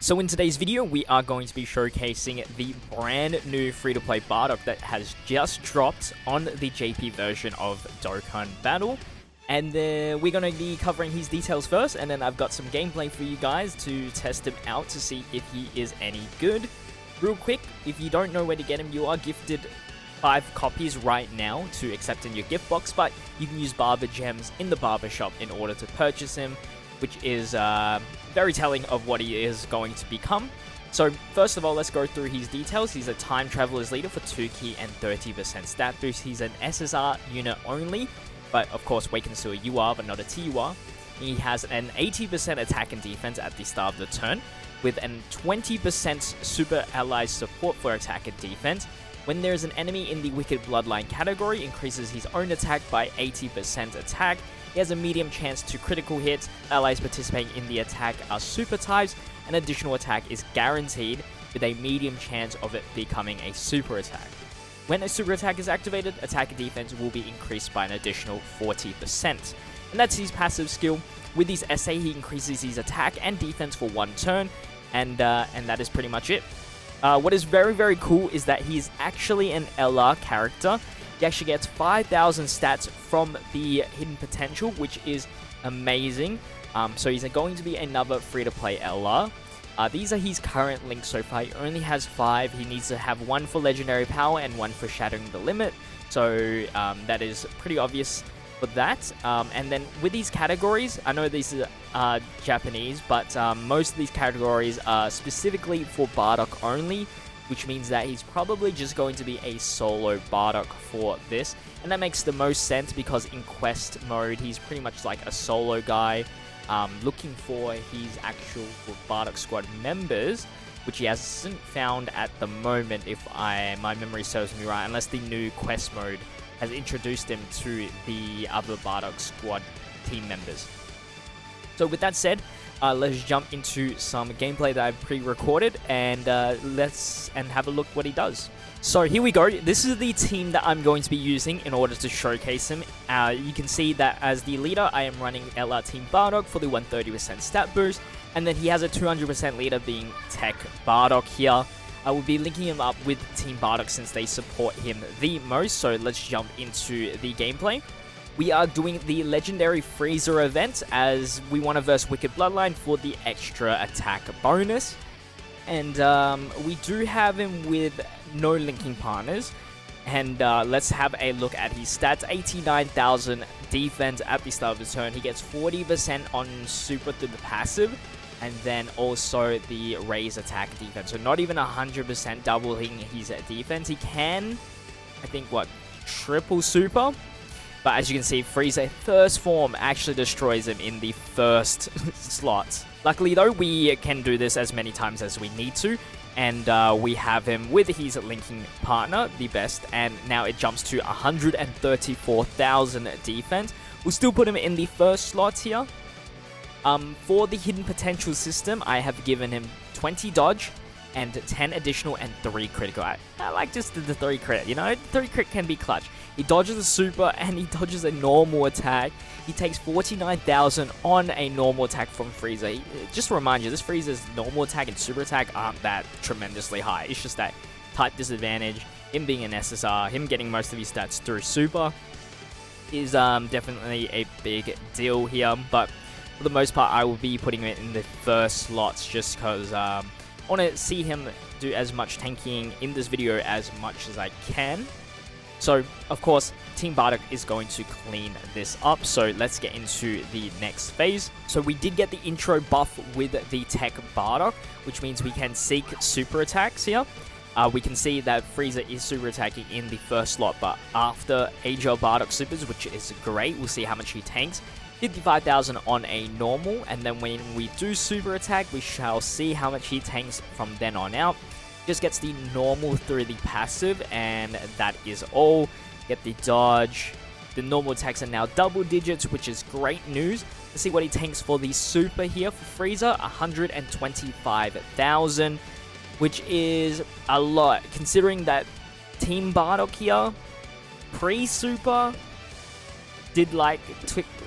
So in today's video, we are going to be showcasing the brand new free-to-play Bardock that has just dropped on the JP version of Dokkan Battle. And we're going to be covering his details first, and then I've got some gameplay for you guys to test him out to see if he is any good. Real quick, if you don't know where to get him, you are gifted 5 copies right now to accept in your gift box, but you can use Barber Gems in the barber shop in order to purchase him, which is very telling of what he is going to become. So first of all, let's go through his details. He's a time traveler's leader for 2 key and 30% stat boost. He's an SSR unit only, but of course Wake and Sewer you are, but not a TUR. He has an 80% attack and defense at the start of the turn, with a 20% super ally support for attack and defense. When there is an enemy in the Wicked Bloodline category, increases his own attack by 80% attack. He has a medium chance to critical hit. Allies participating in the attack are super types. An additional attack is guaranteed, with a medium chance of it becoming a super attack. When a super attack is activated, attack and defense will be increased by an additional 40%. And that's his passive skill. With his SA, he increases his attack and defense for 1 turn, and that is pretty much it. What is very, very cool is that he's actually an LR character. He actually gets 5,000 stats from the hidden potential, which is amazing. So he's going to be another free-to-play LR. These are his current links so far. He only has 5. He needs to have 1 for legendary power and 1 for shattering the limit. So that is pretty obvious for that. And then with these categories, I know these are Japanese, but most of these categories are specifically for Bardock only, which means that he's probably just going to be a solo Bardock for this. And that makes the most sense because in quest mode, he's pretty much like a solo guy, looking for his actual Bardock squad members, which he hasn't found at the moment, if my memory serves me right, unless the new quest mode has introduced him to the other Bardock squad team members. So with that said, let's jump into some gameplay that I've pre-recorded, and let's have a look what he does. So here we go. This is the team that I'm going to be using in order to showcase him. You can see that as the leader, I am running LR Team Bardock for the 130% stat boost, and then he has a 200% leader being Tech Bardock here. I will be linking him up with Team Bardock since they support him the most, so let's jump into the gameplay. We are doing the Legendary Freezer event as we want to verse Wicked Bloodline for the extra attack bonus. And we do have him with no linking partners. And let's have a look at his stats. 89,000 defense at the start of the turn. He gets 40% on super through the passive. And then also the raise attack defense. So not even 100% doubling his defense. He can, I think, triple super? But as you can see, Frieza first form actually destroys him in the first slot. Luckily though, we can do this as many times as we need to. And we have him with his linking partner, the best. And now it jumps to 134,000 defense. We'll still put him in the first slot here. For the hidden potential system, I have given him 20 dodge and 10 additional and 3 critical. I like just the 3 crit, you know? 3 crit can be clutch. He dodges a super and he dodges a normal attack. He takes 49,000 on a normal attack from Frieza. Just to remind you, this Frieza's normal attack and super attack aren't that tremendously high. It's just that type disadvantage. Him being an SSR, him getting most of his stats through super is definitely a big deal here. But for the most part, I will be putting him in the first slots just because I want to see him do as much tanking in this video as much as I can. So, of course, Team Bardock is going to clean this up, so let's get into the next phase. So we did get the intro buff with the Tech Bardock, which means we can seek super attacks here. We can see that Frieza is super attacking in the first slot, but after AGL Bardock supers, which is great, we'll see how much he tanks. 55,000 on a normal, and then when we do super attack, we shall see how much he tanks from then on out. Just gets the normal through the passive, and that is all. Get the dodge. The normal attacks are now double digits, which is great news. Let's see what he tanks for the super here for Frieza. 125,000, which is a lot, considering that Team Bardock here, pre-super, did like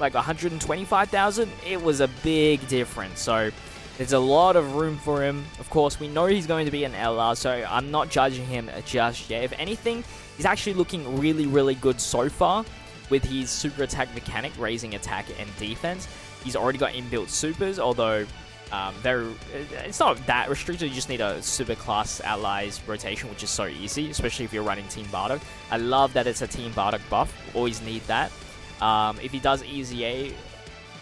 125,000. It was a big difference. So There's a lot of room for him. Of course, we know he's going to be an LR, so I'm not judging him just yet. If anything, he's actually looking really, really good so far with his super attack mechanic, raising attack and defense. He's already got inbuilt supers, although it's not that restricted. You just need a super class allies rotation, which is so easy, especially if you're running Team Bardock. I love that it's a Team Bardock buff. Always need that. If he does Easy A,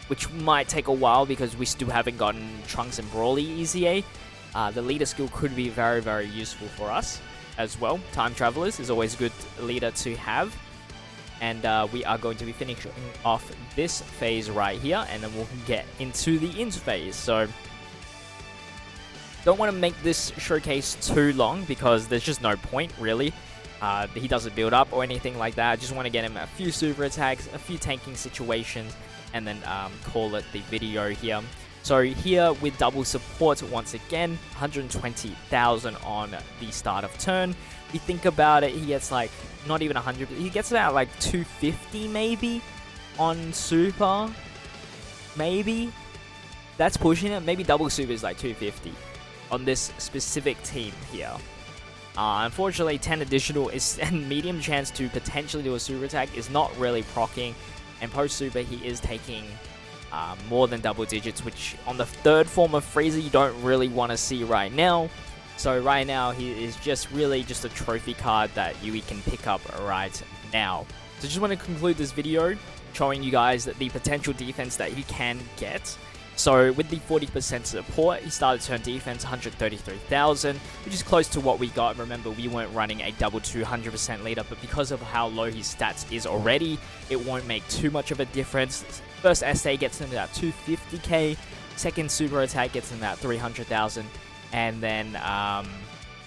which might take a while because we still haven't gotten Trunks and Brawly Easy A, the leader skill could be very, very useful for us as well. Time Travelers is always a good leader to have. And we are going to be finishing off this phase right here, and then we'll get into the int phase. So, don't want to make this showcase too long because there's just no point, really. He doesn't build up or anything like that. I just want to get him a few super attacks, a few tanking situations, and then call it the video here. So here with double support, once again, 120,000 on the start of turn. If you think about it, he gets like, not even 100, he gets about like 250 maybe on super. Maybe. That's pushing it. Maybe double super is like 250 on this specific team here. Unfortunately, 10 additional is a medium chance to potentially do a super attack is not really proccing. And post super, he is taking more than double digits, which on the third form of Frieza, you don't really want to see right now. So right now, he is just really just a trophy card that we can pick up right now. So just want to conclude this video showing you guys that the potential defense that he can get. So with the 40% support, he started turn defense 133,000, which is close to what we got. Remember, we weren't running a double 200% leader, but because of how low his stats is already, it won't make too much of a difference. First SA gets him about 250k, second super attack gets him about 300,000, and then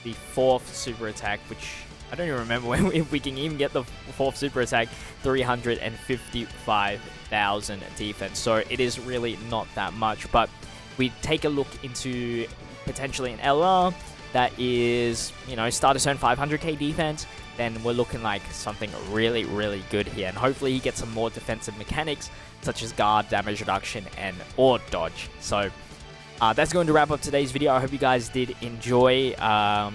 the fourth super attack, which I don't even remember if we can even get the fourth super attack, 355,000 defense. So it is really not that much, but we take a look into potentially an LR that is, you know, starter turn 500k defense, then we're looking like something really, really good here. And hopefully he gets some more defensive mechanics, such as guard, damage reduction, or dodge. So that's going to wrap up today's video. I hope you guys did enjoy. Don't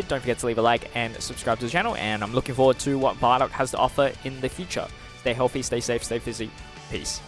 forget to leave a like and subscribe to the channel, and I'm looking forward to what Bardock has to offer in the future. Stay healthy, stay safe, stay fizzy. Peace.